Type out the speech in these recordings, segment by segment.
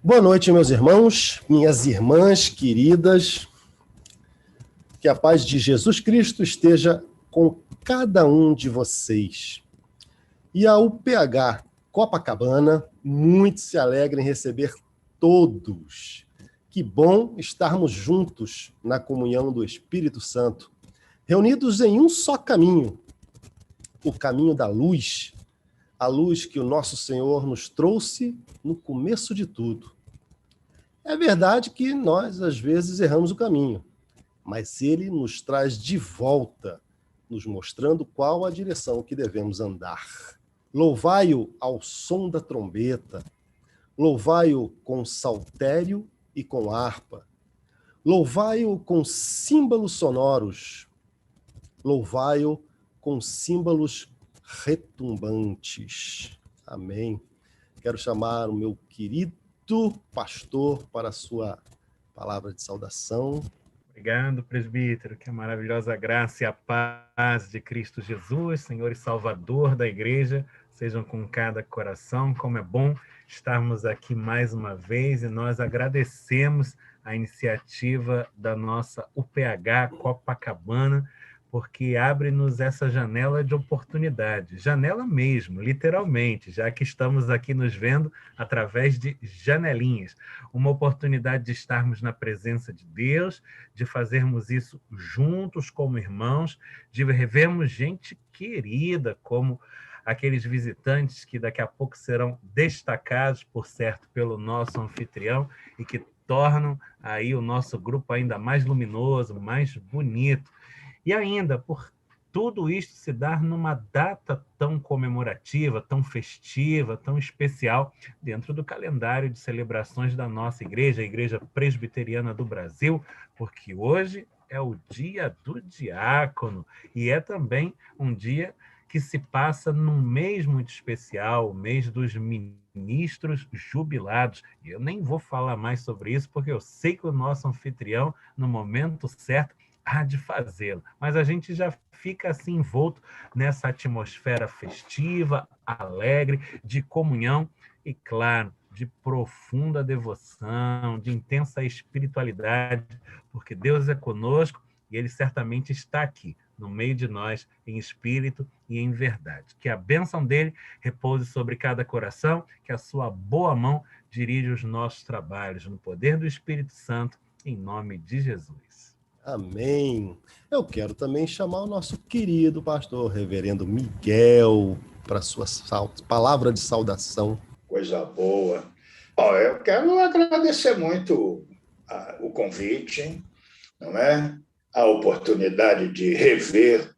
Boa noite, meus irmãos, minhas irmãs queridas. Que a paz de Jesus Cristo esteja com cada um de vocês. E a UPH Copacabana muito se alegra em receber todos. Que bom estarmos juntos na comunhão do Espírito Santo, reunidos em um só caminho, o caminho da luz, a luz que o nosso Senhor nos trouxe no começo de tudo. É verdade que nós, às vezes, erramos o caminho, mas ele nos traz de volta, nos mostrando qual a direção que devemos andar. Louvai-o ao som da trombeta, louvai-o com saltério e com harpa, louvai-o com símbolos sonoros, louvai-o com símbolos retumbantes. Amém. Quero chamar o meu querido pastor para a sua palavra de saudação. Obrigado, presbítero, que a maravilhosa graça e a paz de Cristo Jesus, Senhor e Salvador da Igreja, sejam com cada coração. Como é bom estarmos aqui mais uma vez e nós agradecemos a iniciativa da nossa UPH Copacabana, porque abre-nos essa janela de oportunidade, janela mesmo, literalmente, já que estamos aqui nos vendo através de janelinhas, uma oportunidade de estarmos na presença de Deus, de fazermos isso juntos como irmãos, de revermos gente querida, como aqueles visitantes que daqui a pouco serão destacados, por certo, pelo nosso anfitrião e que tornam aí o nosso grupo ainda mais luminoso, mais bonito. E ainda, por tudo isto se dar numa data tão comemorativa, tão festiva, tão especial, dentro do calendário de celebrações da nossa igreja, a Igreja Presbiteriana do Brasil, porque hoje é o dia do diácono e é também um dia que se passa num mês muito especial, o mês dos ministros jubilados. E eu nem vou falar mais sobre isso, porque eu sei que o nosso anfitrião, no momento certo, há de fazê-lo. Mas a gente já fica assim envolto nessa atmosfera festiva, alegre, de comunhão e, claro, de profunda devoção, de intensa espiritualidade, porque Deus é conosco e Ele certamente está aqui, no meio de nós, em espírito e em verdade. Que a bênção dele repouse sobre cada coração, que a sua boa mão dirija os nossos trabalhos, no poder do Espírito Santo, em nome de Jesus. Amém. Eu quero também chamar o nosso querido pastor, reverendo Miguel, para a sua palavra de saudação. Coisa boa. Bom, eu quero agradecer muito o convite, não é? A oportunidade de rever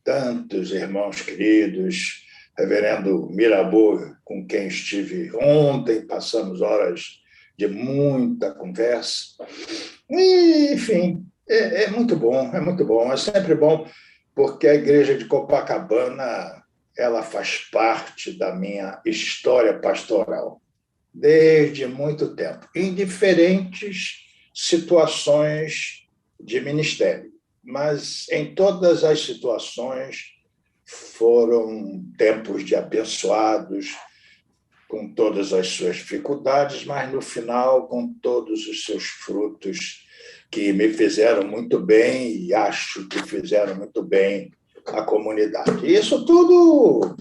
tantos irmãos queridos, reverendo Mirabeau, com quem estive ontem, passamos horas de muita conversa. E, enfim, é muito bom, é sempre bom, porque a Igreja de Copacabana, ela faz parte da minha história pastoral, desde muito tempo, em diferentes situações de ministério, mas em todas as situações foram tempos de abençoados, com todas as suas dificuldades, mas no final com todos os seus frutos que me fizeram muito bem e acho que fizeram muito bem a comunidade. E isso tudo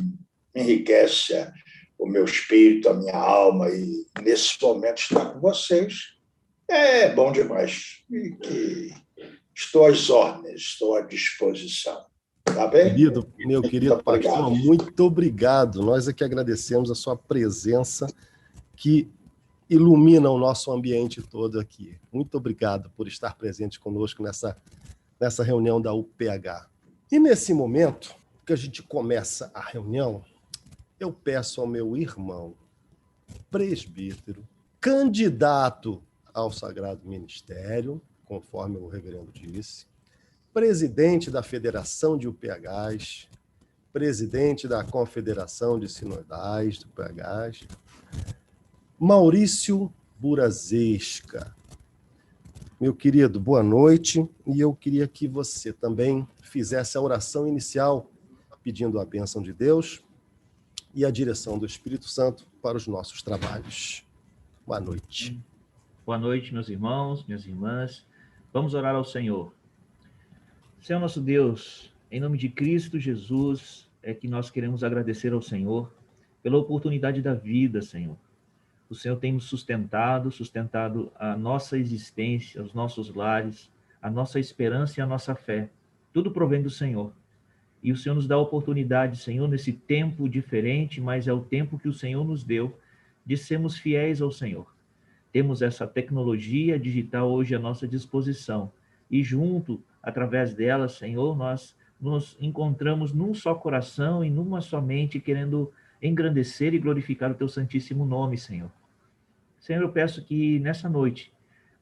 enriquece o meu espírito, a minha alma, e nesse momento estar com vocês é bom demais. E que estou às ordens, estou à disposição. Tá bem? Meu querido pastor, muito obrigado. Nós é que agradecemos a sua presença, que ilumina o nosso ambiente todo aqui. Muito obrigado por estar presente conosco nessa reunião da UPH. E nesse momento que a gente começa a reunião, eu peço ao meu irmão, presbítero, candidato ao Sagrado Ministério, conforme o reverendo disse, presidente da Federação de UPHs, presidente da Confederação de Sinodais do UPHs, Maurício Burazesca. Meu querido, boa noite, e eu queria que você também fizesse a oração inicial, pedindo a bênção de Deus e a direção do Espírito Santo para os nossos trabalhos. Boa noite. Boa noite, meus irmãos, minhas irmãs. Vamos orar ao Senhor. Senhor nosso Deus, em nome de Cristo Jesus, é que nós queremos agradecer ao Senhor pela oportunidade da vida, Senhor. O Senhor tem nos sustentado a nossa existência, os nossos lares, a nossa esperança e a nossa fé. Tudo provém do Senhor. E o Senhor nos dá a oportunidade, Senhor, nesse tempo diferente, mas é o tempo que o Senhor nos deu de sermos fiéis ao Senhor. Temos essa tecnologia digital hoje à nossa disposição. E junto, através dela, Senhor, nós nos encontramos num só coração e numa só mente, querendo engrandecer e glorificar o Teu santíssimo nome, Senhor. Senhor, eu peço que nessa noite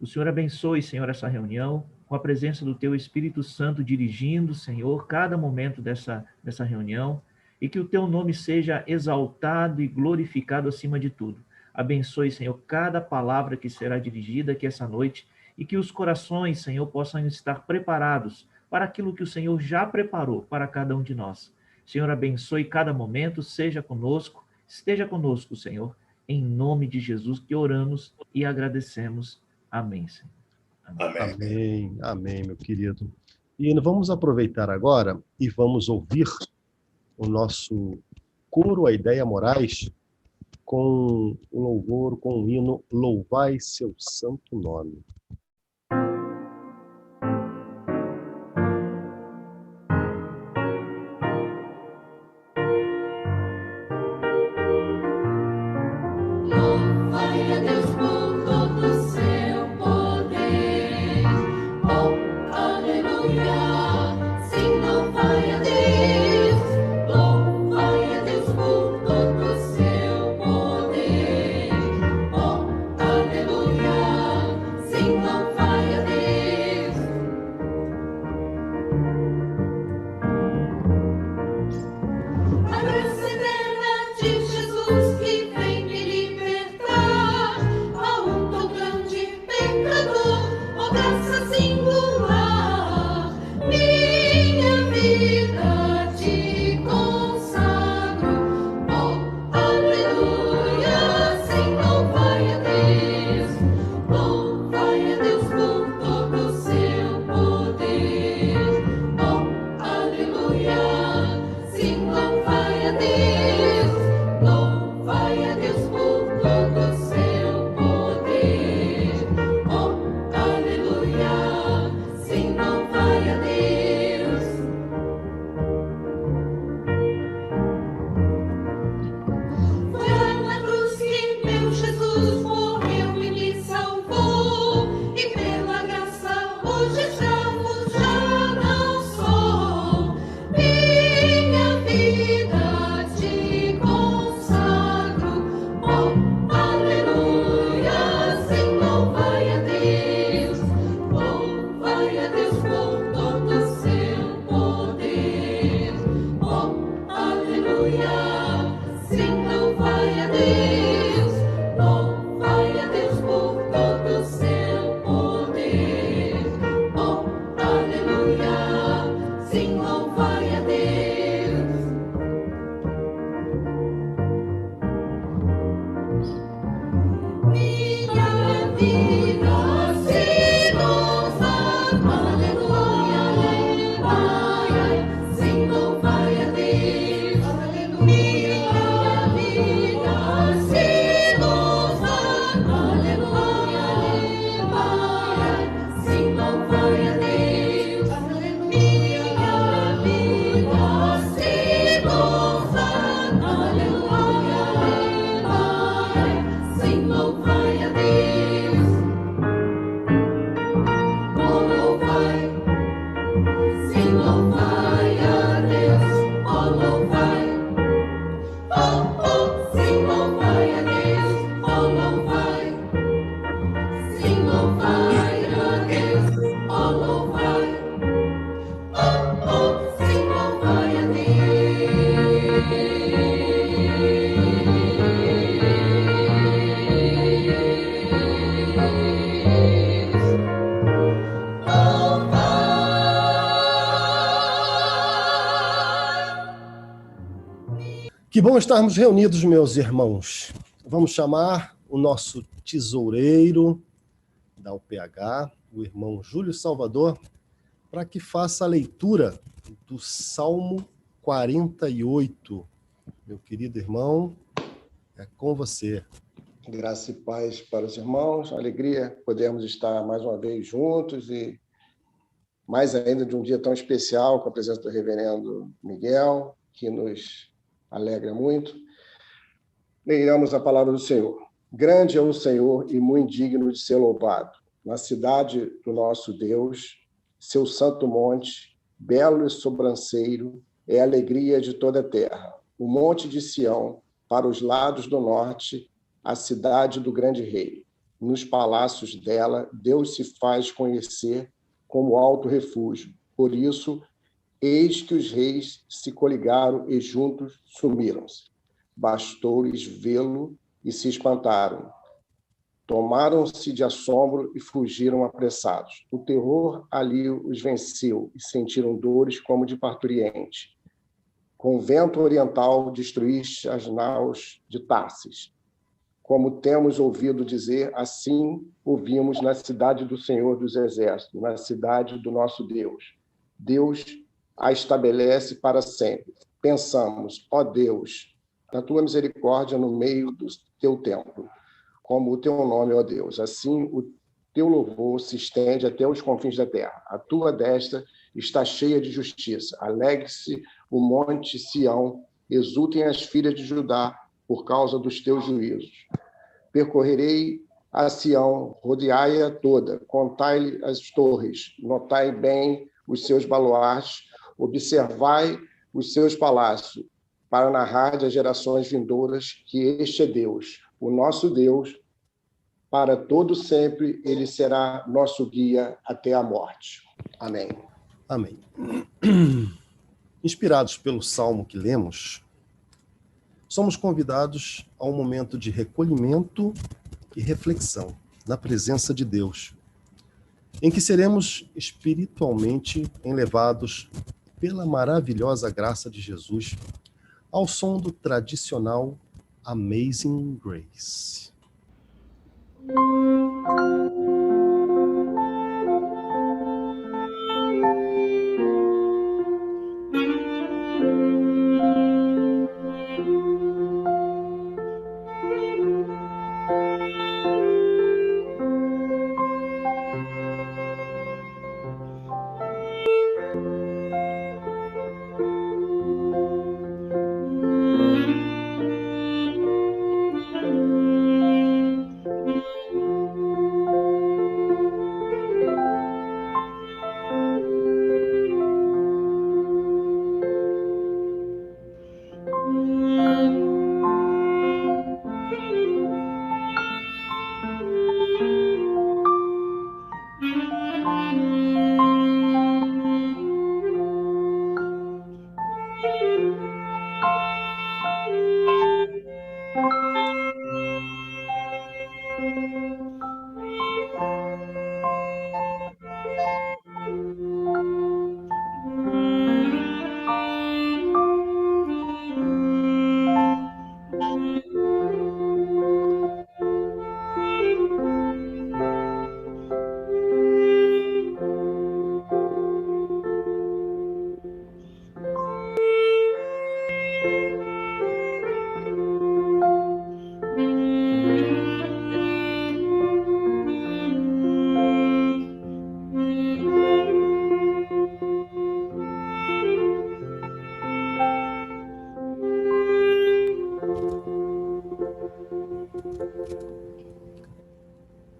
o Senhor abençoe, Senhor, essa reunião, com a presença do Teu Espírito Santo dirigindo, Senhor, cada momento dessa reunião, e que o Teu nome seja exaltado e glorificado acima de tudo. Abençoe, Senhor, cada palavra que será dirigida aqui essa noite, e que os corações, Senhor, possam estar preparados para aquilo que o Senhor já preparou para cada um de nós. Senhor, abençoe cada momento, seja conosco, esteja conosco, Senhor, em nome de Jesus que oramos e agradecemos. Amém, Senhor. Amém. Amém, amém, meu querido. E vamos aproveitar agora e vamos ouvir o nosso coro, a Ideia Moraes, com um louvor, com um hino, Louvai seu santo nome. Que bom estarmos reunidos, meus irmãos. Vamos chamar o nosso tesoureiro da UPH, o irmão Júlio Salvador, para que faça a leitura do Salmo 48. Meu querido irmão, é com você. Graça e paz para os irmãos, alegria podermos estar mais uma vez juntos e mais ainda de um dia tão especial com a presença do reverendo Miguel, que nos alegra muito. Leiramos a palavra do Senhor. Grande é o Senhor e muito digno de ser louvado. Na cidade do nosso Deus, seu santo monte, belo e sobranceiro, é a alegria de toda a terra. O monte de Sião, para os lados do norte, a cidade do grande rei. Nos palácios dela, Deus se faz conhecer como alto refúgio. Por isso, eis que os reis se coligaram e juntos sumiram-se. Bastou-lhes vê-lo e se espantaram. Tomaram-se de assombro e fugiram apressados. O terror ali os venceu e sentiram dores como de parturiente. Com o vento oriental destruíste as naus de Tarsis. Como temos ouvido dizer, assim ouvimos na cidade do Senhor dos Exércitos, na cidade do nosso Deus. Deus a estabelece para sempre. Pensamos, ó Deus, na tua misericórdia no meio do teu templo, como o teu nome, ó Deus. Assim o teu louvor se estende até os confins da terra. A tua destra está cheia de justiça. Alegre-se o monte Sião, exultem as filhas de Judá por causa dos teus juízos. Percorrerei a Sião, rodeai-a toda, contai-lhe as torres, notai bem os seus baluartes, observai os seus palácios, para narrar às gerações vindouras que este é Deus, o nosso Deus, para todo sempre ele será nosso guia até a morte. Amém. Amém. Inspirados pelo salmo que lemos, somos convidados a um momento de recolhimento e reflexão na presença de Deus, em que seremos espiritualmente elevados pela maravilhosa graça de Jesus ao som do tradicional Amazing Grace.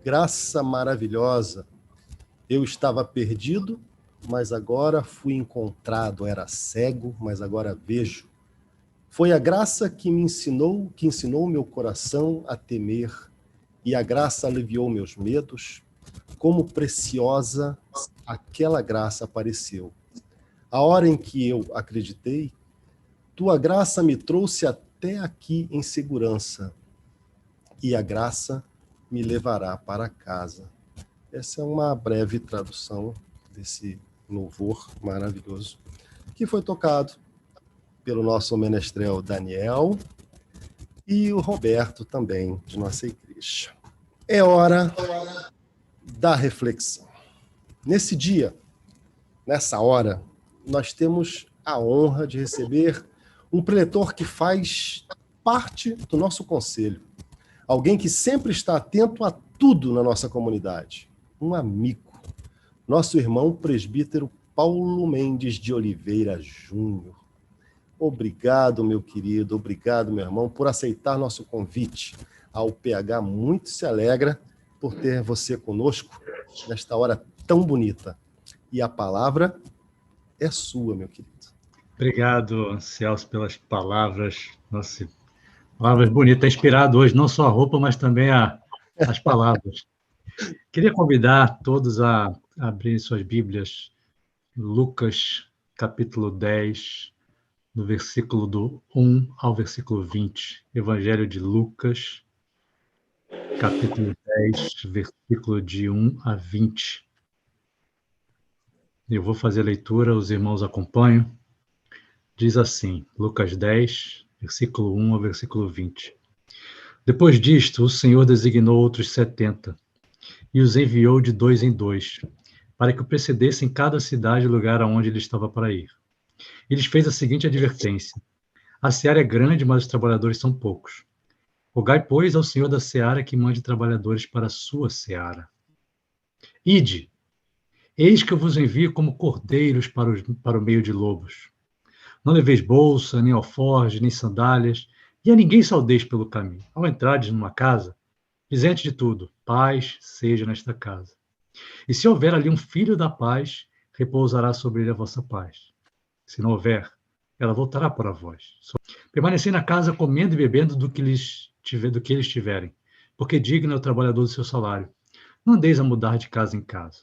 Graça maravilhosa. Eu estava perdido, mas agora fui encontrado. Era cego, mas agora vejo. Foi a graça que ensinou meu coração a temer, e a graça aliviou meus medos. Como preciosa aquela graça pareceu. A hora em que eu acreditei, tua graça me trouxe até aqui em segurança, e a graça me levará para casa. Essa é uma breve tradução desse louvor maravilhoso, que foi tocado pelo nosso menestrel Daniel e o Roberto também, de nossa igreja. É hora da reflexão. Nesse dia, nessa hora, nós temos a honra de receber um preletor que faz parte do nosso conselho. Alguém que sempre está atento a tudo na nossa comunidade. Um amigo. Nosso irmão presbítero Paulo Mendes de Oliveira Júnior. Obrigado, meu querido, obrigado, meu irmão, por aceitar nosso convite. A UPH muito se alegra por ter você conosco nesta hora tão bonita. E a palavra é sua, meu querido. Obrigado, Celso, pelas palavras. Nossa, palavras bonitas. Inspirado hoje, não só a roupa, mas também as palavras. Queria convidar todos a abrir suas Bíblias, Lucas, capítulo 10, do versículo do 1 ao versículo 20. Evangelho de Lucas, capítulo 10, versículo de 1 a 20. Eu vou fazer a leitura, os irmãos acompanham. Diz assim, Lucas 10, versículo 1 ao versículo 20. Depois disto, o Senhor designou outros 70 e os enviou de 2 em 2, para que o precedessem cada cidade e lugar aonde ele estava para ir. E lhes fez a seguinte advertência: a seara é grande, mas os trabalhadores são poucos. Rogai, pois, ao Senhor da seara que mande trabalhadores para a sua seara. Ide, eis que eu vos envio como cordeiros para o meio de lobos. Não leveis bolsa, nem alforje, nem sandálias, e a ninguém saudeis pelo caminho. Ao entrardes numa casa, dizei antes de tudo, paz seja nesta casa. E se houver ali um filho da paz, repousará sobre ele a vossa paz. Se não houver, ela voltará para vós. Permanecei na casa comendo e bebendo do que eles tiverem, porque digno é o trabalhador do seu salário. Não andeis a mudar de casa em casa.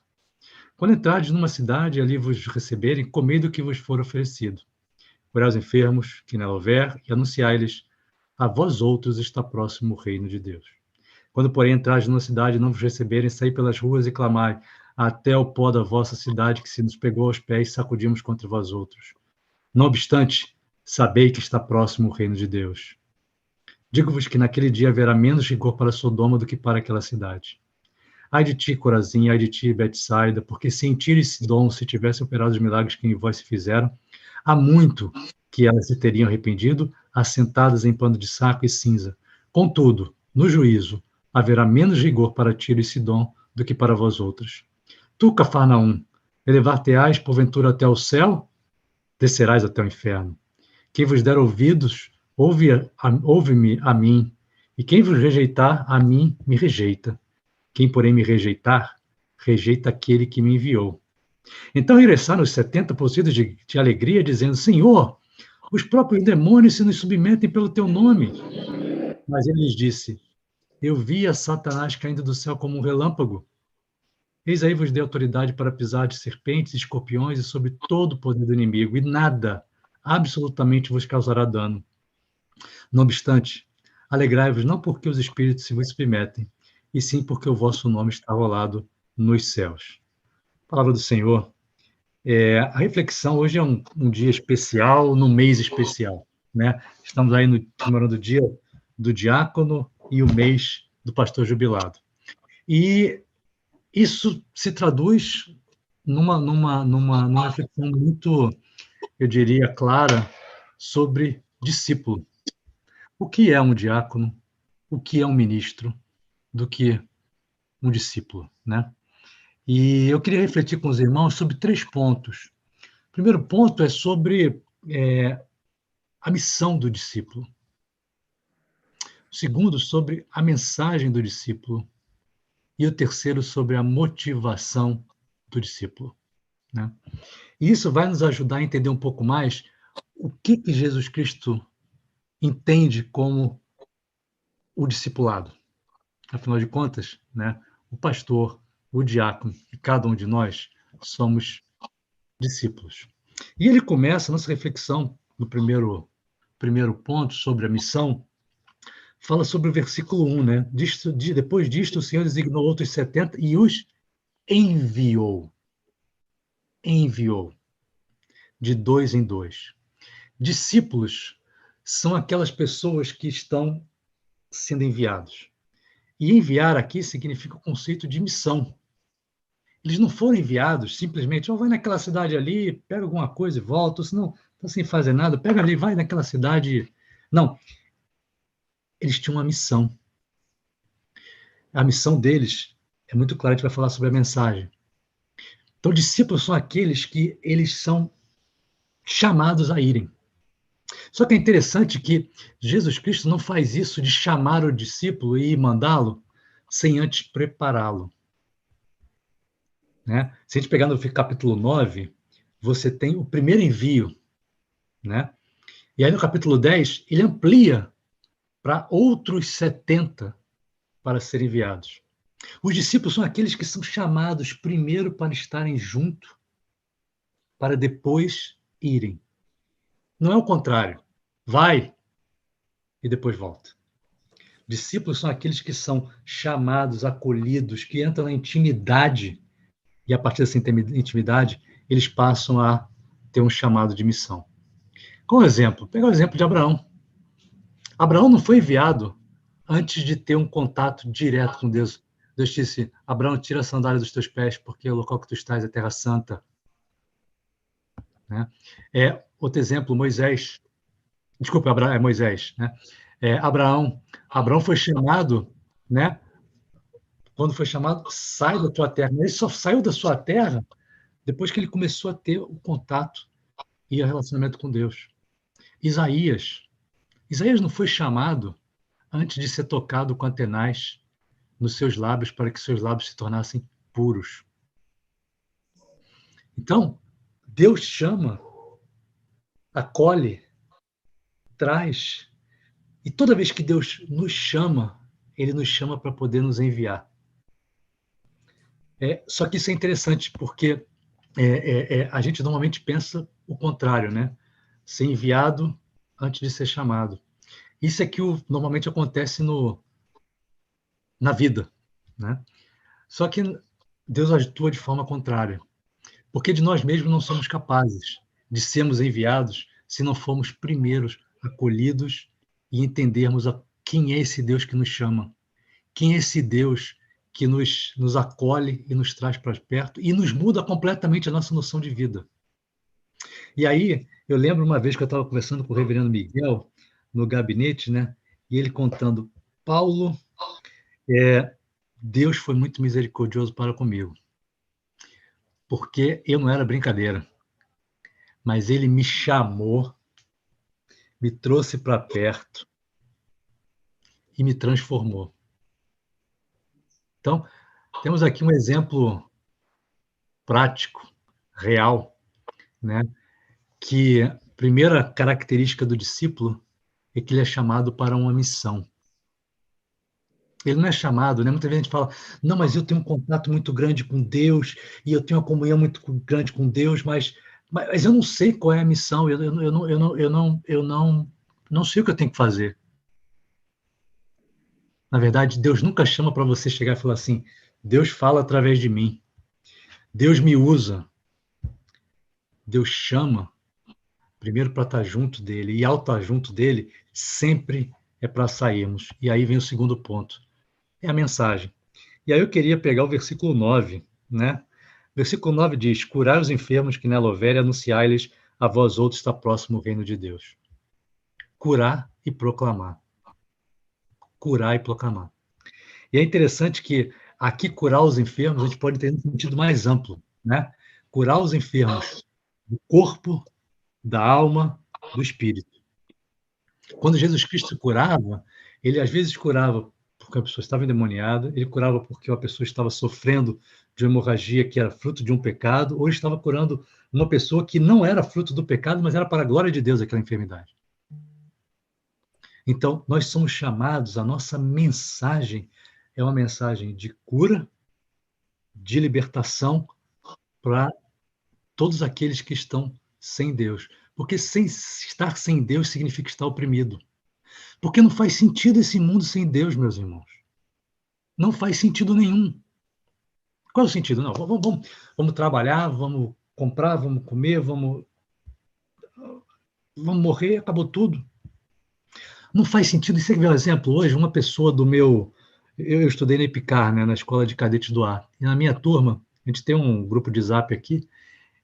Quando entrardes numa cidade e ali vos receberem, comei do que vos for oferecido. Curai os enfermos, que nela houver, e anunciai-lhes: a vós outros está próximo o reino de Deus. Quando, porém, entrardes numa cidade e não vos receberem, saí pelas ruas e clamai: até o pó da vossa cidade, que se nos pegou aos pés, sacudimos contra vós outros. Não obstante, sabei que está próximo o reino de Deus. Digo-vos que naquele dia haverá menos rigor para Sodoma do que para aquela cidade. Ai de ti, Corazim, ai de ti, Betsaida, porque se em Tiro e Sidom se tivessem operado os milagres que em vós se fizeram, há muito que elas se teriam arrependido, assentadas em pano de saco e cinza. Contudo, no juízo, haverá menos rigor para Tiro e Sidom do que para vós outros. Tu, Cafarnaum, elevar-te-ás porventura até o céu? Descerás até o inferno. Quem vos der ouvidos, ouve-me a mim, e quem vos rejeitar, a mim me rejeita. Quem, porém, me rejeitar, rejeita aquele que me enviou. Então regressaram os 70 possuídos de alegria, dizendo: Senhor, os próprios demônios se nos submetem pelo teu nome. Mas ele lhes disse: eu via Satanás caindo do céu como um relâmpago. Eis aí vos dei autoridade para pisar de serpentes, escorpiões e sobre todo o poder do inimigo, e nada, absolutamente, vos causará dano. Não obstante, alegrai-vos não porque os espíritos se vos submetem, e sim porque o vosso nome está rolado nos céus. Palavra do Senhor. A reflexão hoje é um dia especial, num mês especial, né? Estamos aí comemorando o dia do diácono e o mês do pastor jubilado. E isso se traduz numa reflexão muito, eu diria, clara sobre discípulo. O que é um diácono? O que é um ministro? Do que um discípulo, né? E eu queria refletir com os irmãos sobre 3 pontos. O primeiro ponto é sobre a missão do discípulo. O segundo, sobre a mensagem do discípulo. E o terceiro, sobre a motivação do discípulo, né? E isso vai nos ajudar a entender um pouco mais o que Jesus Cristo entende como o discipulado. Afinal de contas, né, o pastor, o diácono e cada um de nós somos discípulos. E ele começa a nossa reflexão no primeiro ponto sobre a missão, fala sobre o versículo 1, né? Depois disto, o Senhor designou outros 70 e os enviou. Enviou. De 2 em 2. Discípulos são aquelas pessoas que estão sendo enviados. E enviar aqui significa o conceito de missão. Eles não foram enviados simplesmente, vai naquela cidade ali, pega alguma coisa e volta, senão está sem fazer nada, pega ali, vai naquela cidade. Não. Eles tinham uma missão. A missão deles é muito clara, a gente vai falar sobre a mensagem. Então, discípulos são aqueles que eles são chamados a irem. Só que é interessante que Jesus Cristo não faz isso de chamar o discípulo e mandá-lo sem antes prepará-lo. Né? Se a gente pegar no capítulo 9, você tem o primeiro envio. Né? E aí no capítulo 10, ele amplia para outros 70 para serem enviados. Os discípulos são aqueles que são chamados primeiro para estarem junto, para depois irem. Não é o contrário. Vai e depois volta. Discípulos são aqueles que são chamados, acolhidos, que entram na intimidade, e a partir dessa intimidade, eles passam a ter um chamado de missão. Como exemplo, pegar o exemplo de Abraão. Abraão não foi enviado antes de ter um contato direto com Deus. Deus disse, Abraão, tira a sandália dos teus pés, porque o local que tu estás é terra santa. Né? Outro exemplo, Moisés. Desculpa, Moisés. Né? Abraão foi chamado, né? Quando foi chamado, sai da tua terra. Ele só saiu da sua terra depois que ele começou a ter o contato e o relacionamento com Deus. Isaías não foi chamado antes de ser tocado com antenais nos seus lábios para que seus lábios se tornassem puros. Então, Deus chama, acolhe, traz. E toda vez que Deus nos chama, Ele nos chama para poder nos enviar. Só que isso é interessante, porque a gente normalmente pensa o contrário, né? Ser enviado antes de ser chamado. Isso é que normalmente acontece na vida, né? Só que Deus atua de forma contrária. Porque de nós mesmos não somos capazes de sermos enviados se não formos primeiros acolhidos e entendermos quem é esse Deus que nos chama, quem é esse Deus que nos acolhe e nos traz para perto e nos muda completamente a nossa noção de vida. E aí, eu lembro uma vez que eu estava conversando com o reverendo Miguel no gabinete, né? E ele contando, Paulo, Deus foi muito misericordioso para comigo, porque eu não era brincadeira, mas ele me chamou, me trouxe para perto e me transformou. Então, temos aqui um exemplo prático, real, né? Que a primeira característica do discípulo é que ele é chamado para uma missão. Ele não é chamado, né? Muitas vezes a gente fala, não, mas eu tenho um contato muito grande com Deus e eu tenho uma comunhão muito grande com Deus, mas eu não sei qual é a missão, eu não sei o que eu tenho que fazer. Na verdade, Deus nunca chama para você chegar e falar assim, Deus fala através de mim, Deus me usa. Deus chama primeiro para estar junto dele, e ao estar junto dele, sempre é para sairmos. E aí vem o segundo ponto, é a mensagem. E aí eu queria pegar o versículo 9, né? Versículo 9 diz, curai os enfermos que nela houver e anunciai-lhes a vós outros está próximo o reino de Deus. Curar e proclamar. Curar e proclamar. E é interessante que aqui curar os enfermos a gente pode ter um sentido mais amplo, né? Curar os enfermos do corpo, da alma, do espírito. Quando Jesus Cristo curava, ele às vezes curava porque a pessoa estava endemoniada, ele curava porque a pessoa estava sofrendo de uma hemorragia que era fruto de um pecado, ou estava curando uma pessoa que não era fruto do pecado, mas era para a glória de Deus aquela enfermidade. Então, nós somos chamados, a nossa mensagem é uma mensagem de cura, de libertação para todos aqueles que estão sem Deus. Porque estar sem Deus significa estar oprimido. Porque não faz sentido esse mundo sem Deus, meus irmãos. Não faz sentido nenhum. Qual é o sentido? Não, vamos trabalhar, vamos comprar, vamos comer, vamos morrer, acabou tudo. Não faz sentido. E você vê um exemplo hoje, uma pessoa do meu... Eu estudei na EPICAR, né, na Escola de Cadetes do Ar. E na minha turma, a gente tem um grupo de zap aqui,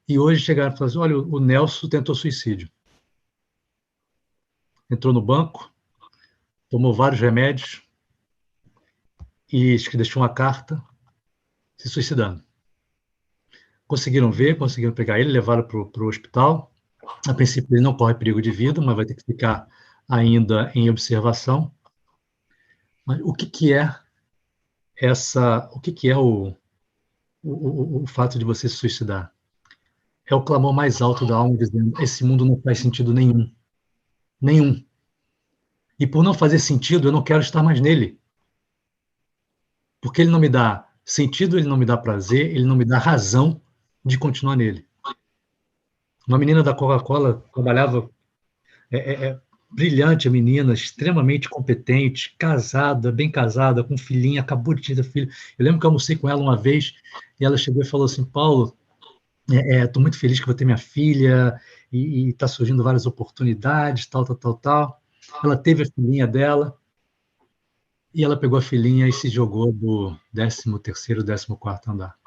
e hoje chegaram e falaram assim, olha, o Nelson tentou suicídio. Entrou no banco, tomou vários remédios, e deixou uma carta se suicidando. Conseguiram ver, conseguiram pegar ele, levaram para o hospital. A princípio, ele não corre perigo de vida, mas vai ter que ficar ainda em observação. Mas o que é o fato de você se suicidar? É o clamor mais alto da alma dizendo: esse mundo não faz sentido nenhum. Nenhum. E por não fazer sentido, eu não quero estar mais nele. Porque ele não me dá sentido, ele não me dá prazer, ele não me dá razão de continuar nele. Uma menina da Coca-Cola trabalhava, brilhante a menina, extremamente competente, casada, bem casada, com filhinha, acabou de ter filho. Eu lembro que eu almocei com ela uma vez e ela chegou e falou assim: Paulo, estou muito feliz que vou ter minha filha e está surgindo várias oportunidades, tal. Ela teve a filhinha dela e ela pegou a filhinha e se jogou do 13º, 14º andar.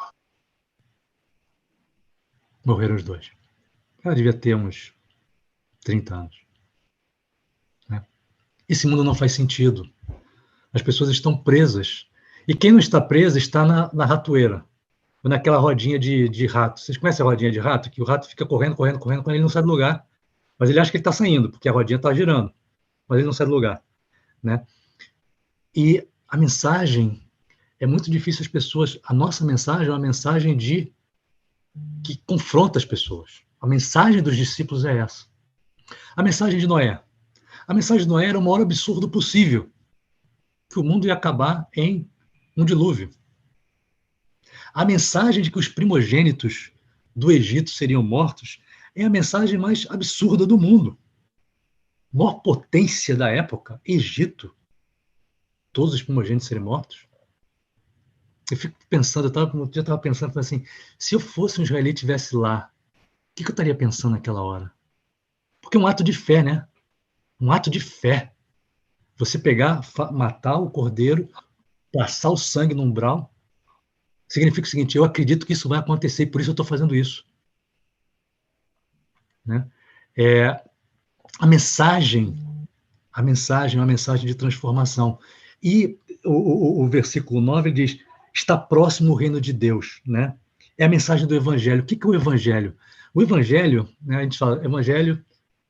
Morreram os dois. Ela devia ter uns 30 anos. Né? Esse mundo não faz sentido. As pessoas estão presas. E quem não está preso está na ratoeira, ou naquela rodinha de rato. Vocês conhecem a rodinha de rato? Que o rato fica correndo, quando ele não sai do lugar. Mas ele acha que ele está saindo, porque a rodinha está girando. Mas ele não sai do lugar. Né? E a mensagem é muito difícil as pessoas... A nossa mensagem é uma mensagem que confronta as pessoas. A mensagem dos discípulos é essa. A mensagem de Noé. A mensagem de Noé era o maior absurdo possível. Que o mundo ia acabar em um dilúvio. A mensagem de que os primogênitos do Egito seriam mortos é a mensagem mais absurda do mundo. A maior potência da época, Egito. Todos os primogênitos serem mortos. Eu fico pensando, eu estava pensando assim, se eu fosse um israelita e estivesse lá, o que eu estaria pensando naquela hora? Porque é um ato de fé, né? Um ato de fé. Você pegar, matar o cordeiro, passar o sangue no umbral, significa o seguinte: eu acredito que isso vai acontecer e por isso eu estou fazendo isso. Né? A mensagem é uma mensagem de transformação. E o versículo 9 diz: está próximo o reino de Deus. Né? É a mensagem do Evangelho. O que é o Evangelho? O Evangelho, né, a gente fala, Evangelho,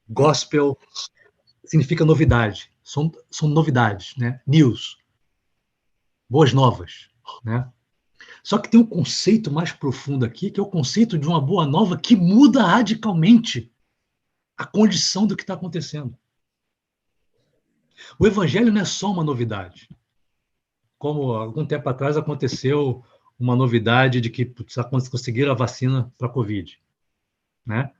Gospel, significa novidade. São novidades, né? News. Boas novas. Né? Só que tem um conceito mais profundo aqui, que é o conceito de uma boa nova que muda radicalmente a condição do que está acontecendo. O Evangelho não é só uma novidade. Como algum tempo atrás aconteceu uma novidade de que conseguiram a vacina para a Covid. Né?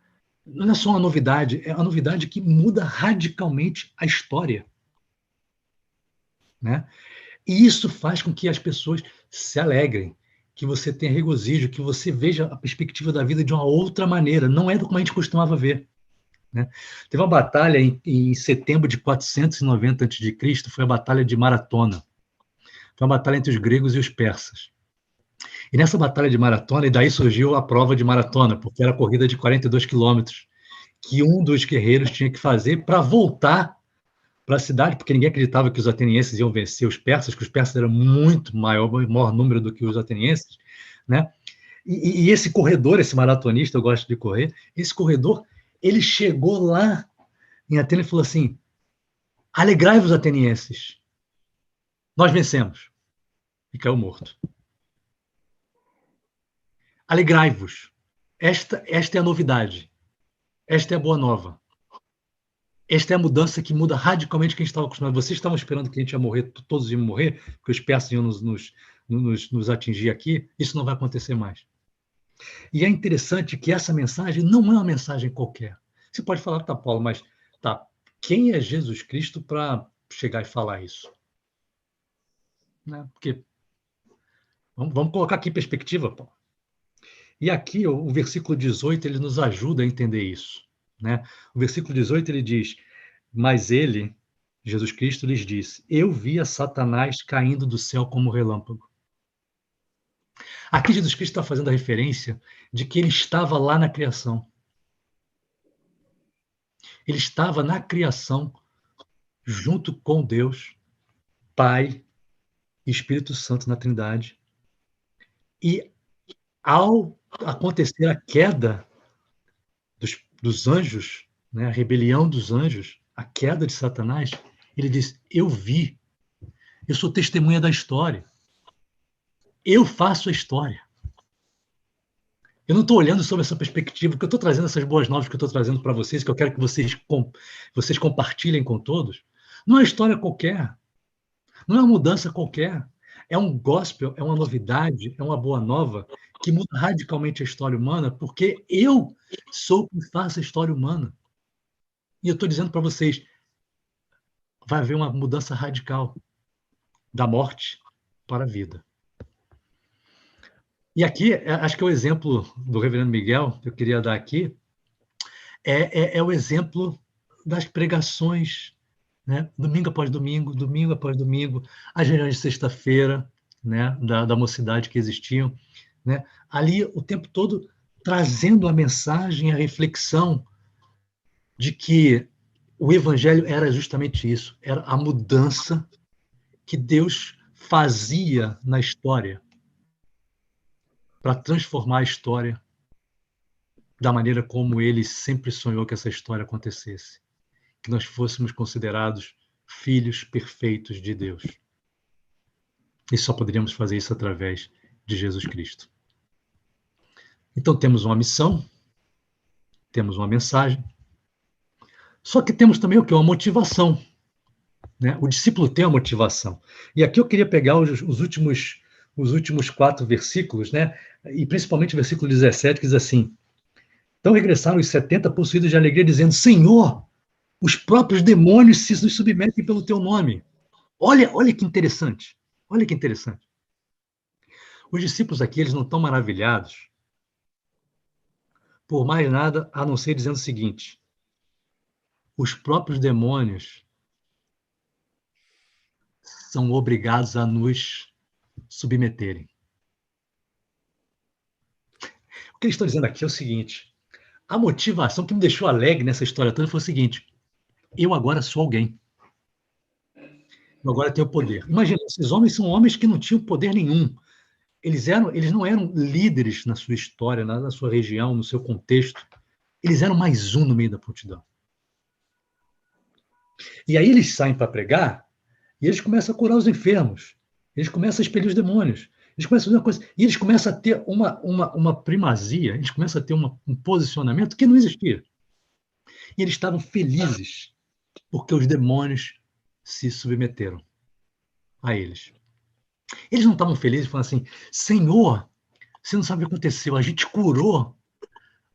Não é só uma novidade, é uma novidade que muda radicalmente a história. Né? E isso faz com que as pessoas se alegrem, que você tenha regozijo, que você veja a perspectiva da vida de uma outra maneira. Não é como a gente costumava ver. Né? Teve uma batalha em setembro de 490 a.C., foi a Batalha de Maratona. Foi uma batalha entre os gregos e os persas. E nessa batalha de maratona, e daí surgiu a prova de maratona, porque era a corrida de 42 quilômetros, que um dos guerreiros tinha que fazer para voltar para a cidade, porque ninguém acreditava que os atenienses iam vencer os persas, que os persas eram muito maior número do que os atenienses, né? E esse corredor, esse maratonista, eu gosto de correr, esse corredor, ele chegou lá em Atenas e falou assim: alegrai-vos, atenienses, nós vencemos. E caiu morto. Alegrai-vos. Esta é a novidade. Esta é a boa nova. Esta é a mudança que muda radicalmente o que a gente estava acostumado. Vocês estavam esperando que a gente ia morrer, todos iam morrer, porque os persas iam nos atingir aqui. Isso não vai acontecer mais. E é interessante que essa mensagem não é uma mensagem qualquer. Você pode falar, tá, Paulo, mas tá, quem é Jesus Cristo para chegar e falar isso? Né? Porque vamos colocar aqui em perspectiva, Paulo. E aqui o versículo 18 ele nos ajuda a entender isso. Né? O versículo 18 ele diz: mas ele Jesus Cristo lhes disse: eu via Satanás caindo do céu como relâmpago. Aqui Jesus Cristo está fazendo a referência de que ele estava lá na criação. Ele estava na criação junto com Deus, Pai e Espírito Santo na Trindade. E ao acontecer a queda dos anjos, né, a rebelião dos anjos, a queda de Satanás, ele diz: eu vi, eu sou testemunha da história, eu faço a história. Eu não estou olhando sobre essa perspectiva, que eu estou trazendo essas boas novas que eu estou trazendo para vocês, que eu quero que vocês compartilhem com todos. Não é uma história qualquer, não é uma mudança qualquer, é um gospel, é uma novidade, é uma boa nova que muda radicalmente a história humana, porque eu sou quem faz a história humana. E eu estou dizendo para vocês, vai haver uma mudança radical da morte para a vida. E aqui, acho que é o exemplo do reverendo Miguel, que eu queria dar aqui, é o exemplo das pregações, né? Domingo após domingo, domingo após domingo, as reuniões de sexta-feira, né? da mocidade que existiam, né? Ali o tempo todo trazendo a mensagem, a reflexão de que o evangelho era justamente isso, era a mudança que Deus fazia na história para transformar a história da maneira como ele sempre sonhou que essa história acontecesse, que nós fôssemos considerados filhos perfeitos de Deus. E só poderíamos fazer isso através de Jesus Cristo. Então temos uma missão, temos uma mensagem, só que temos também o quê? Uma motivação. Né? O discípulo tem uma motivação. E aqui eu queria pegar os últimos 4 versículos, né? E principalmente o versículo 17, que diz assim: então regressaram os 70 possuídos de alegria, dizendo: Senhor, os próprios demônios se nos submetem pelo teu nome. Olha que interessante. Olha que interessante. Os discípulos aqui, eles não estão maravilhados por mais nada, a não ser dizendo o seguinte: os próprios demônios são obrigados a nos submeterem. O que eles estão dizendo aqui é o seguinte: a motivação que me deixou alegre nessa história toda foi o seguinte: eu agora sou alguém. Eu agora tenho poder. Imagina, esses homens são homens que não tinham poder nenhum. Eles não eram líderes na sua história, na sua região, no seu contexto. Eles eram mais um no meio da multidão. E aí eles saem para pregar e eles começam a curar os enfermos. Eles começam a expelir os demônios. Eles começam a fazer uma coisa. E eles começam a ter uma primazia, eles começam a ter um posicionamento que não existia. E eles estavam felizes porque os demônios se submeteram a eles. Eles não estavam felizes falando assim: Senhor, você não sabe o que aconteceu, a gente curou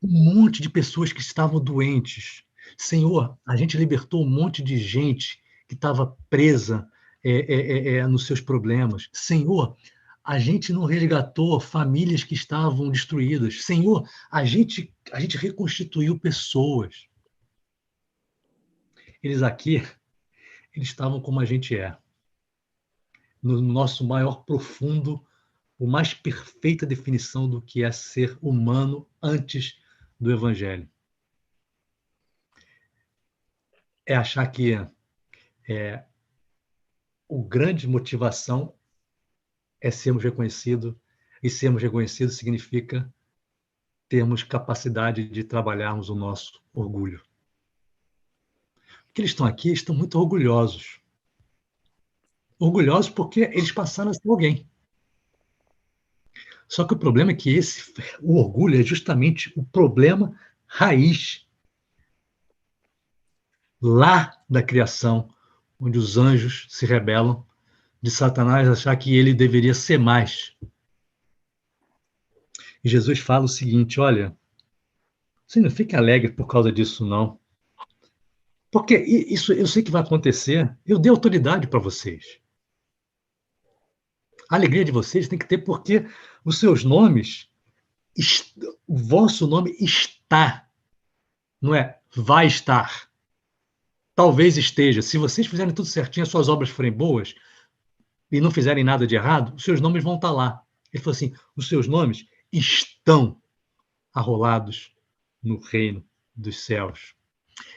um monte de pessoas que estavam doentes. Senhor, a gente libertou um monte de gente que estava presa nos seus problemas. Senhor, a gente não resgatou famílias que estavam destruídas. Senhor, a gente reconstituiu pessoas. Eles aqui, eles estavam como a gente é. No nosso maior profundo, o mais perfeita definição do que é ser humano antes do Evangelho. É achar que a grande motivação é sermos reconhecidos, e sermos reconhecidos significa termos capacidade de trabalharmos o nosso orgulho. Porque eles estão aqui, estão muito orgulhosos. Orgulhosos porque eles passaram a ser alguém. Só que o problema é que o orgulho é justamente o problema raiz lá da criação, onde os anjos se rebelam, de Satanás achar que ele deveria ser mais. E Jesus fala o seguinte: olha, você não fique alegre por causa disso, não. Porque isso eu sei que vai acontecer. Eu dei autoridade para vocês. A alegria de vocês tem que ter porque os seus nomes, o vosso nome está, não é vai estar talvez esteja, se vocês fizerem tudo certinho, as suas obras forem boas e não fizerem nada de errado, os seus nomes vão estar lá. Ele falou assim, os seus nomes estão arrolados no reino dos céus.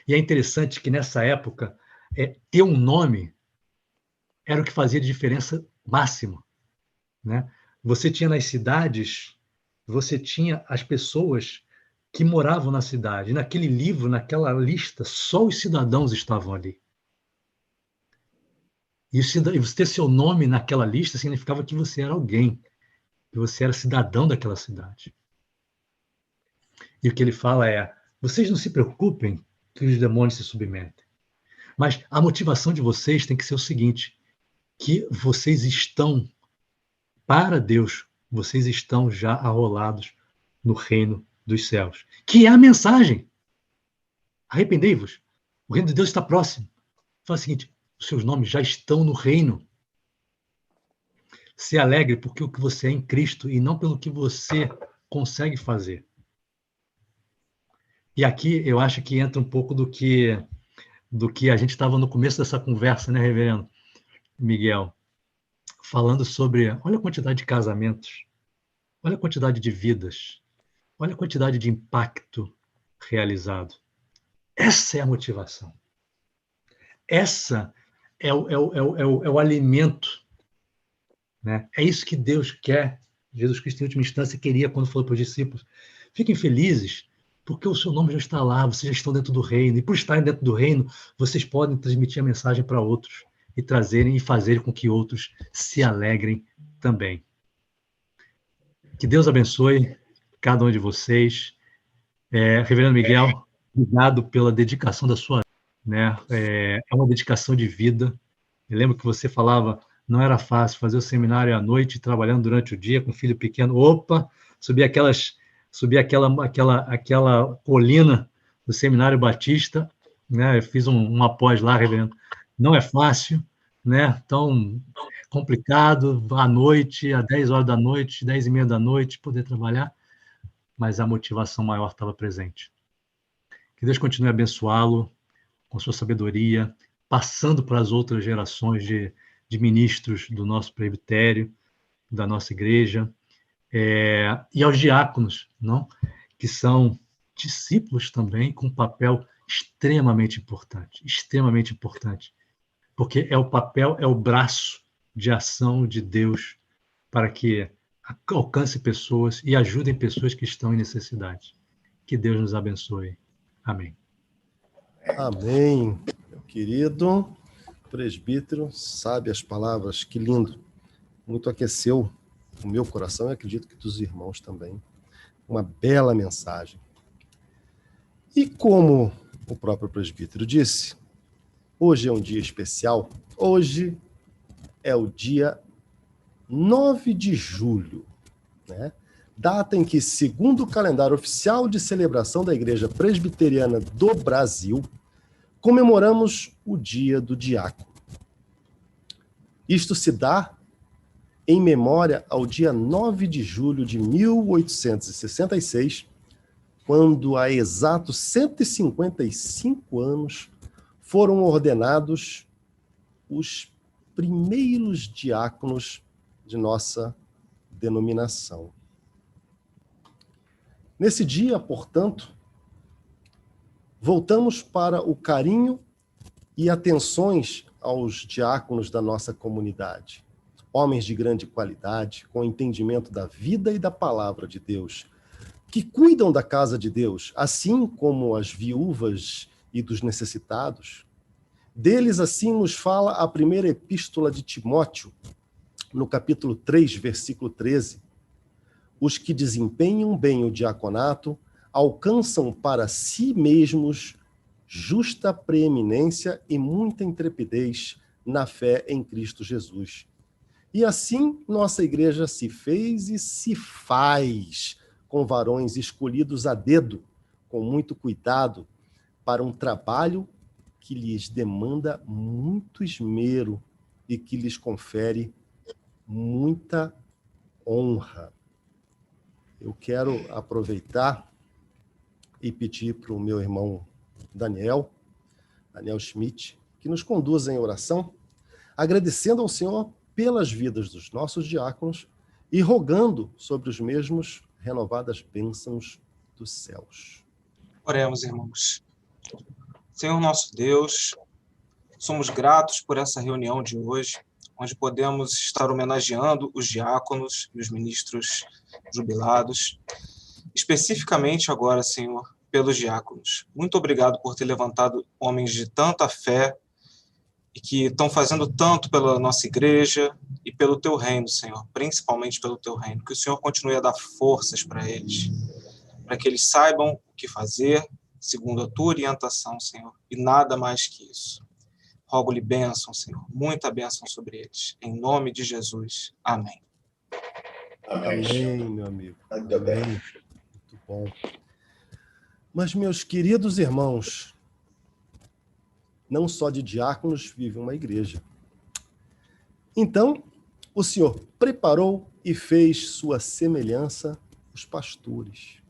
E é interessante que nessa época, ter um nome era o que fazia diferença máxima, né? Você tinha nas cidades, você tinha as pessoas que moravam na cidade. Naquele livro, naquela lista, só os cidadãos estavam ali. E você ter seu nome naquela lista significava que você era alguém, que você era cidadão daquela cidade. E o que ele fala é, vocês não se preocupem que os demônios se submetem. Mas a motivação de vocês tem que ser o seguinte, que vocês estão, para Deus, vocês estão já arrolados no reino dos céus. Que é a mensagem. Arrependei-vos. O reino de Deus está próximo. Fala o seguinte, os seus nomes já estão no reino. Se alegre porque o que você é em Cristo e não pelo que você consegue fazer. E aqui eu acho que entra um pouco do que a gente estava no começo dessa conversa, né, reverendo Miguel? Falando sobre, olha a quantidade de casamentos, olha a quantidade de vidas, olha a quantidade de impacto realizado. Essa é a motivação. Essa é o alimento. Né? É isso que Deus quer. Jesus Cristo, em última instância, queria quando falou para os discípulos. Fiquem felizes, porque o seu nome já está lá, vocês já estão dentro do reino. E por estarem dentro do reino, vocês podem transmitir a mensagem para outros e trazerem e fazerem com que outros se alegrem também. Que Deus abençoe cada um de vocês. Reverendo Miguel, obrigado pela dedicação da sua vida. Né? É uma dedicação de vida. Eu lembro que você falava, não era fácil fazer o seminário à noite, trabalhando durante o dia com filho pequeno. Opa, subir aquela colina do Seminário Batista, né? Eu fiz uma pós lá, reverendo. Não é fácil, né? Tão complicado, à noite, às 10 horas da noite, 10h30 da noite, poder trabalhar, mas a motivação maior estava presente. Que Deus continue a abençoá-lo com sua sabedoria, passando para as outras gerações de ministros do nosso presbitério, da nossa igreja, e aos diáconos, não? Que são discípulos também, com um papel extremamente importante, porque é o papel, é o braço de ação de Deus para que alcance pessoas e ajudem pessoas que estão em necessidade. Que Deus nos abençoe. Amém. Amém, meu querido presbítero, sabe as palavras, que lindo. Muito aqueceu o meu coração e acredito que dos irmãos também. Uma bela mensagem. E como o próprio presbítero disse, hoje é um dia especial. Hoje é o dia 9 de julho, né? Data em que, segundo o calendário oficial de celebração da Igreja Presbiteriana do Brasil, comemoramos o Dia do Diácono. Isto se dá em memória ao dia 9 de julho de 1866, quando há exatos 155 anos foram ordenados os primeiros diáconos de nossa denominação. Nesse dia, portanto, voltamos para o carinho e atenções aos diáconos da nossa comunidade. Homens de grande qualidade, com entendimento da vida e da palavra de Deus, que cuidam da casa de Deus, assim como as viúvas e dos necessitados. Deles, assim, nos fala a primeira epístola de Timóteo, no capítulo 3, versículo 13. Os que desempenham bem o diaconato alcançam para si mesmos justa preeminência e muita intrepidez na fé em Cristo Jesus. E assim nossa igreja se fez e se faz com varões escolhidos a dedo, com muito cuidado, para um trabalho que lhes demanda muito esmero e que lhes confere muita honra. Eu quero aproveitar e pedir para o meu irmão Daniel, Daniel Schmidt, que nos conduzem em oração, agradecendo ao Senhor pelas vidas dos nossos diáconos e rogando sobre os mesmos renovadas bênçãos dos céus. Oremos, irmãos. Senhor nosso Deus, somos gratos por essa reunião de hoje, onde podemos estar homenageando os diáconos e os ministros jubilados, especificamente agora, Senhor, pelos diáconos. Muito obrigado por ter levantado homens de tanta fé e que estão fazendo tanto pela nossa igreja e pelo teu reino, Senhor, principalmente pelo teu reino. Que o Senhor continue a dar forças para eles, para que eles saibam o que fazer, segundo a tua orientação, Senhor, e nada mais que isso. Rogo-lhe bênção, Senhor, muita bênção sobre eles. Em nome de Jesus. Amém. Amém, meu amigo. Muito bem. Muito bom. Mas, meus queridos irmãos, não só de diáconos vive uma igreja. Então, o Senhor preparou e fez sua semelhança os pastores,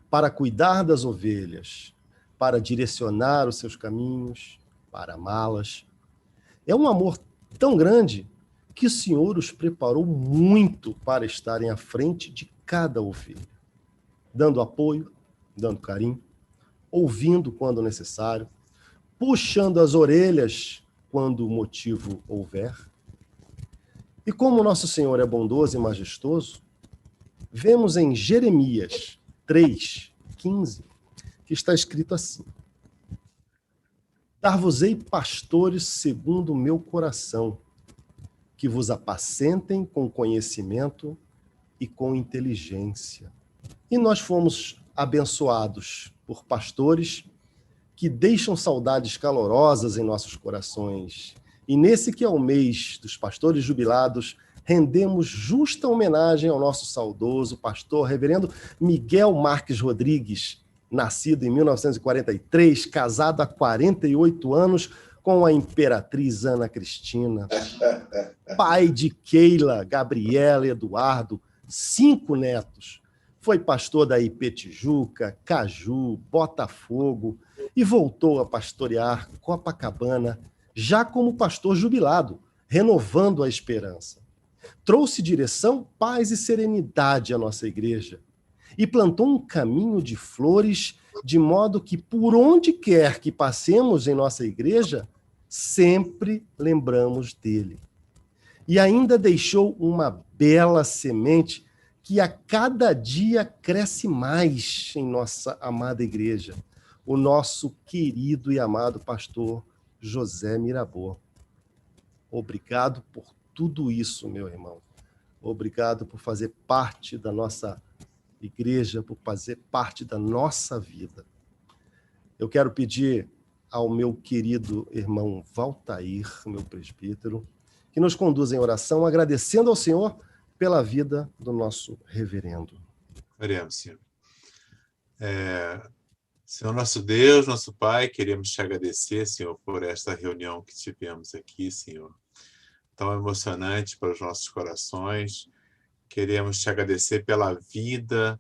para cuidar das ovelhas, para direcionar os seus caminhos, para amá-las. É um amor tão grande que o Senhor os preparou muito para estarem à frente de cada ovelha, dando apoio, dando carinho, ouvindo quando necessário, puxando as orelhas quando o motivo houver. E como nosso Senhor é bondoso e majestoso, vemos em Jeremias 3:15, que está escrito assim: Dar-vos-ei pastores segundo o meu coração, que vos apacentem com conhecimento e com inteligência. E nós fomos abençoados por pastores que deixam saudades calorosas em nossos corações. E nesse que é o mês dos pastores jubilados, rendemos justa homenagem ao nosso saudoso pastor, reverendo Miguel Marques Rodrigues, nascido em 1943, casado há 48 anos com a imperatriz Ana Cristina, pai de Keila, Gabriela e Eduardo, 5 netos. Foi pastor da IP Tijuca, Caju, Botafogo e voltou a pastorear Copacabana, já como pastor jubilado, renovando a esperança. Trouxe direção, paz e serenidade à nossa igreja e plantou um caminho de flores, de modo que, por onde quer que passemos em nossa igreja, sempre lembramos dele. E ainda deixou uma bela semente que a cada dia cresce mais em nossa amada igreja, o nosso querido e amado pastor José Mirabô. Obrigado por tudo isso, meu irmão. Obrigado por fazer parte da nossa igreja, por fazer parte da nossa vida. Eu quero pedir ao meu querido irmão Valtair, meu presbítero, que nos conduza em oração, agradecendo ao Senhor pela vida do nosso reverendo. Oremos, Senhor. Senhor nosso Deus, nosso Pai, queremos te agradecer, Senhor, por esta reunião que tivemos aqui, Senhor. Tão emocionante para os nossos corações. Queremos te agradecer pela vida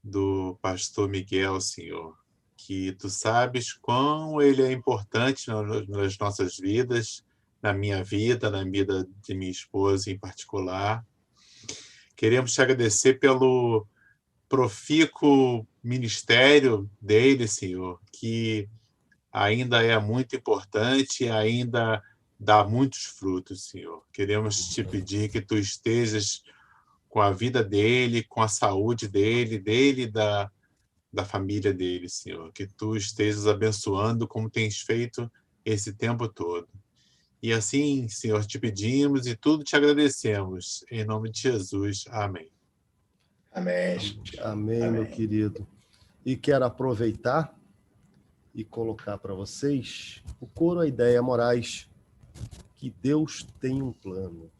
do pastor Miguel, Senhor, que tu sabes quão ele é importante nas nossas vidas, na minha vida, na vida de minha esposa em particular. Queremos te agradecer pelo profícuo ministério dele, Senhor, que ainda é muito importante, ainda dá muitos frutos, Senhor. Queremos te pedir que tu estejas com a vida dele, com a saúde dele e da família dele, Senhor. Que tu estejas abençoando como tens feito esse tempo todo. E assim, Senhor, te pedimos e tudo te agradecemos. Em nome de Jesus. Amém. Amém. Amém, meu querido. E quero aproveitar e colocar para vocês o coro A Ideia Moraes, que Deus tem um plano.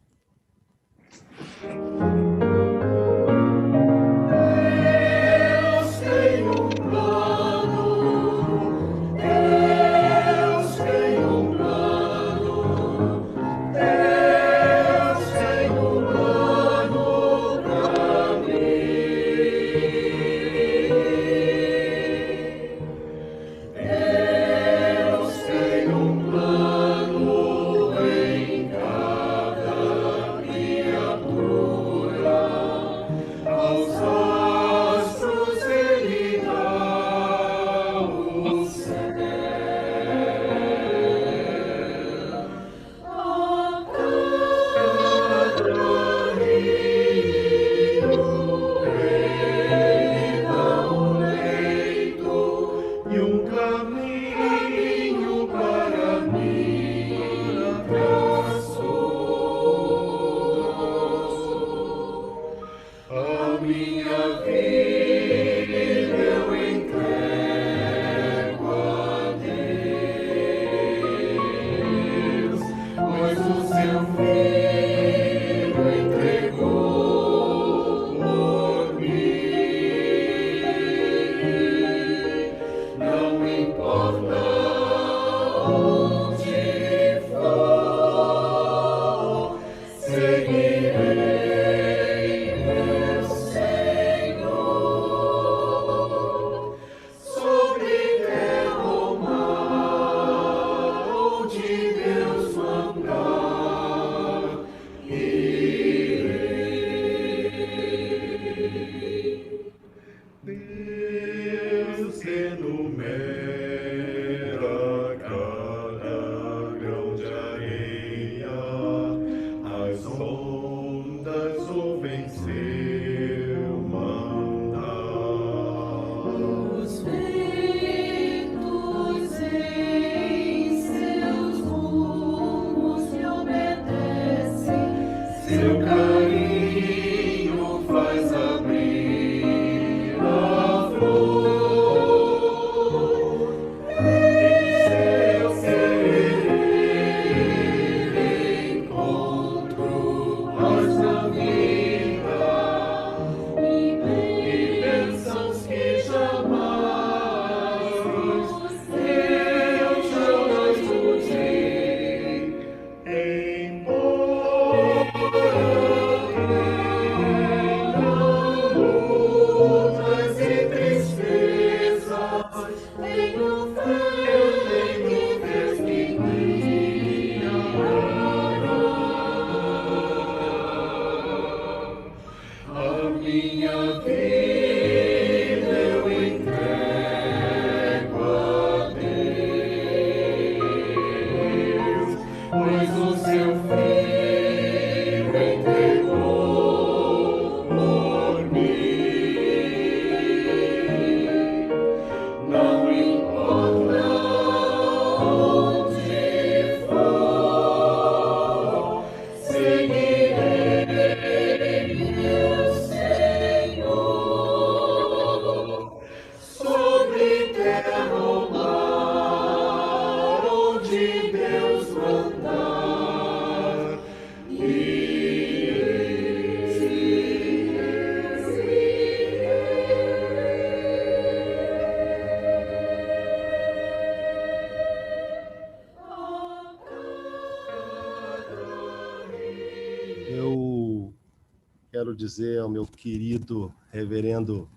Quero dizer ao meu querido reverendo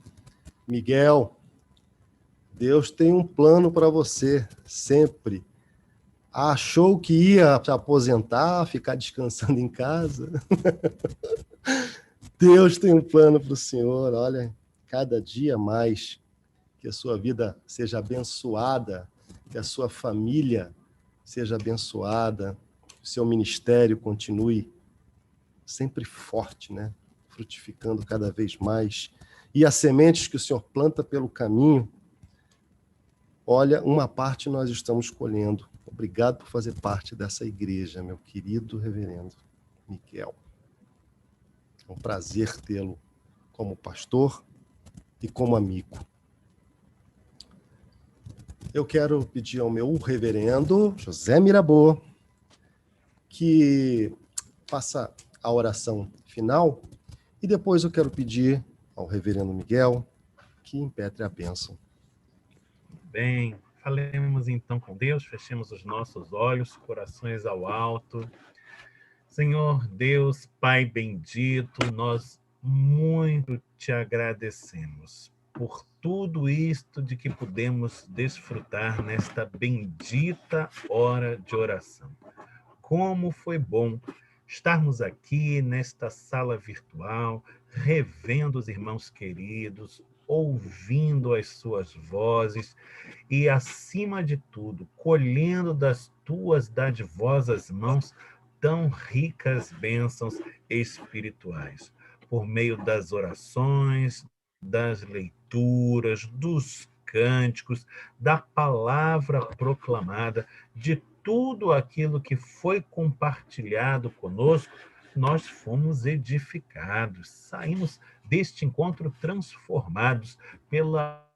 Miguel, Deus tem um plano para você, sempre. Achou que ia se aposentar, ficar descansando em casa? Deus tem um plano para o senhor, olha, cada dia mais, que a sua vida seja abençoada, que a sua família seja abençoada, que o seu ministério continue sempre forte, né? Frutificando cada vez mais. E as sementes que o Senhor planta pelo caminho, olha, uma parte nós estamos colhendo. Obrigado por fazer parte dessa igreja, meu querido reverendo Miguel. É um prazer tê-lo como pastor e como amigo. Eu quero pedir ao meu reverendo José Mirabô que faça a oração final e depois eu quero pedir ao reverendo Miguel que impetre a bênção. Bem, falemos então com Deus, fechemos os nossos olhos, corações ao alto. Senhor Deus, Pai bendito, nós muito te agradecemos por tudo isto de que podemos desfrutar nesta bendita hora de oração. Como foi bom estarmos aqui nesta sala virtual, revendo os irmãos queridos, ouvindo as suas vozes e, acima de tudo, colhendo das tuas dadivosas mãos tão ricas bênçãos espirituais, por meio das orações, das leituras, dos cânticos, da palavra proclamada, de tudo aquilo que foi compartilhado conosco, nós fomos edificados, saímos deste encontro transformados pela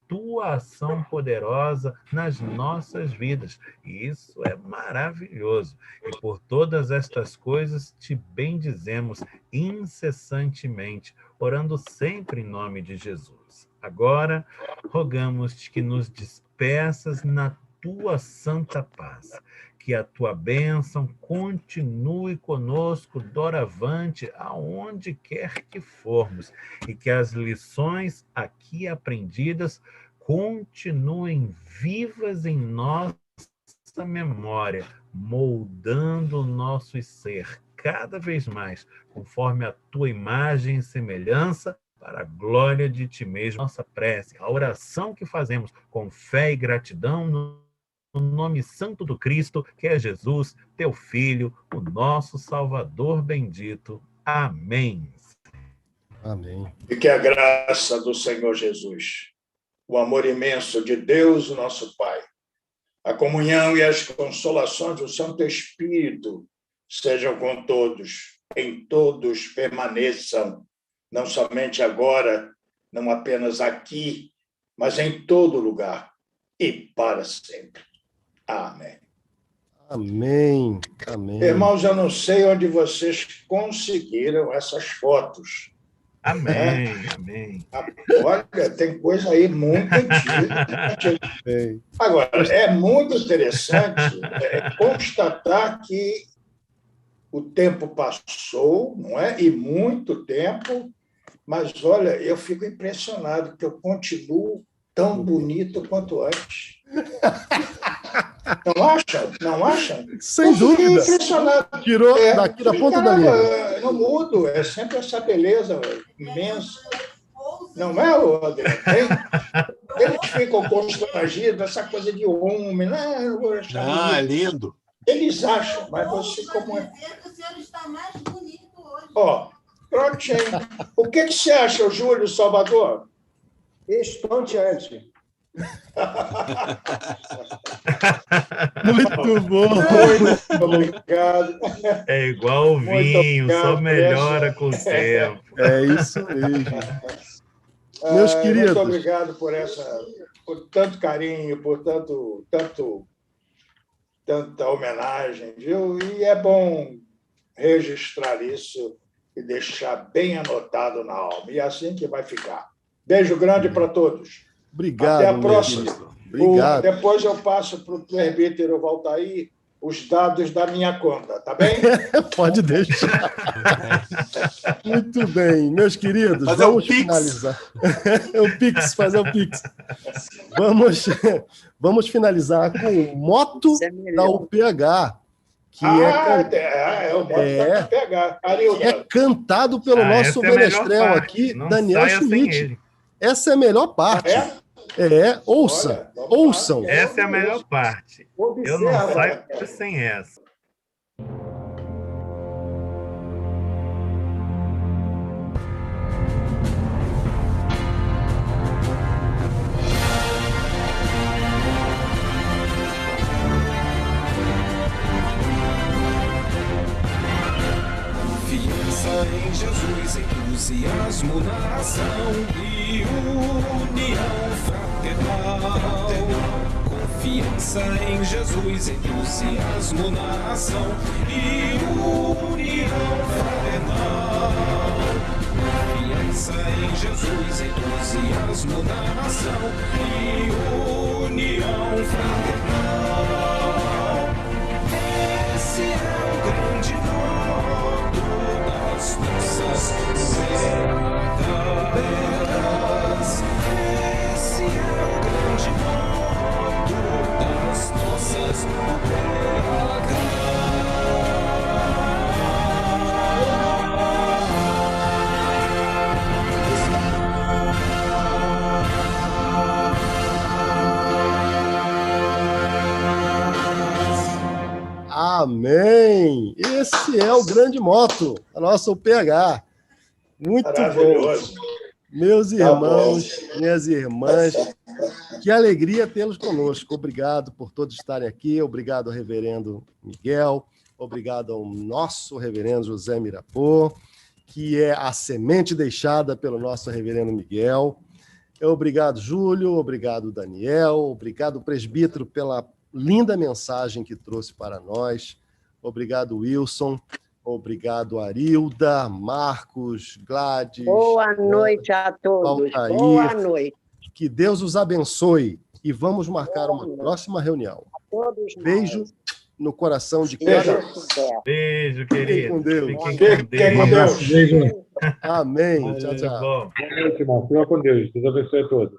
tua ação poderosa nas nossas vidas. E isso é maravilhoso. E por todas estas coisas te bendizemos incessantemente, orando sempre em nome de Jesus. Agora, rogamos-te que nos despeças na tua santa paz, que a tua bênção continue conosco doravante, aonde quer que formos, e que as lições aqui aprendidas continuem vivas em nossa memória, moldando o nosso ser cada vez mais, conforme a tua imagem e semelhança, para a glória de ti mesmo. Nossa prece, a oração que fazemos com fé e gratidão no nome santo do Cristo, que é Jesus, teu Filho, o nosso Salvador bendito. Amém. Amém. E que a graça do Senhor Jesus, o amor imenso de Deus, o nosso Pai, a comunhão e as consolações do Santo Espírito sejam com todos, em todos permaneçam, não somente agora, não apenas aqui, mas em todo lugar e para sempre. Amém. Amém. Amém. Irmãos, eu não sei onde vocês conseguiram essas fotos. Amém, amém. Olha, tem coisa aí muito antiga. Amém. Agora, é muito interessante constatar que o tempo passou, não é? E muito tempo, mas olha, eu fico impressionado porque eu continuo tão bonito quanto antes. Não acham? Não acham? Sem dúvida. Impressionado. Tirou daqui da ponta da língua. Não mudo, é sempre essa beleza imensa. Não é, André? Eles ficam constrangidos, essa coisa de homem. É lindo. Eles acham, mas você como é. O senhor está mais bonito hoje. Ó, prontinho. O que você acha, Júlio Salvador? Estonteante. Muito bom. Muito obrigado. É igual o vinho, só melhora com o tempo. É isso mesmo. Meus queridos. Muito obrigado por tanto carinho, por tanta homenagem, viu? E é bom registrar isso e deixar bem anotado na alma. E é assim que vai ficar. Beijo grande para todos. Obrigado. Até a próxima. Obrigado. Depois eu passo para o presbítero Valtair os dados da minha conta, tá bem? Pode deixar. Muito bem, meus queridos, Fazer vamos o Pix. finalizar. O Pix, fazer o Pix. Vamos finalizar com o moto da UPH, que é o moto da UPH. é cantado pelo nosso menestrel aqui, Não Daniel saia sem Schmidt. ele. Essa é a melhor parte. Ouça. Essa é a melhor parte. Eu não saio sem essa. Confiança em Jesus, entusiasmo na ação e união fraternal. Confiança em Jesus, entusiasmo na ação e união fraternal. Confiança em Jesus, entusiasmo na ação e união fraternal. Esse é o grande modo das nossas belas. Esse é o grande modo das nossas Amém! Esse é o grande moto, a nossa UPH. Muito Maravilhoso. bom. Meus irmãos, minhas irmãs, que alegria tê-los conosco. Obrigado por todos estarem aqui. Obrigado ao reverendo Miguel. Obrigado ao nosso reverendo José Mirapô, que é a semente deixada pelo nosso reverendo Miguel. Obrigado, Júlio. Obrigado, Daniel. Obrigado, presbítero, pela linda mensagem que trouxe para nós. Obrigado, Wilson. Obrigado, Arilda, Marcos, Gladys. Boa noite a todos. Altair. Boa noite. Que Deus os abençoe. E vamos marcar uma próxima reunião. Todos Beijo nós. no coração de Se cada Deus quiser. Beijo, Fiquem querido. com Deus. Fiquem com Deus. Beijo. Amém. Tchau, Valeu, tchau. bom. Boa noite, irmão. Fica com Deus. Deus abençoe a todos.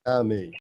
Amém.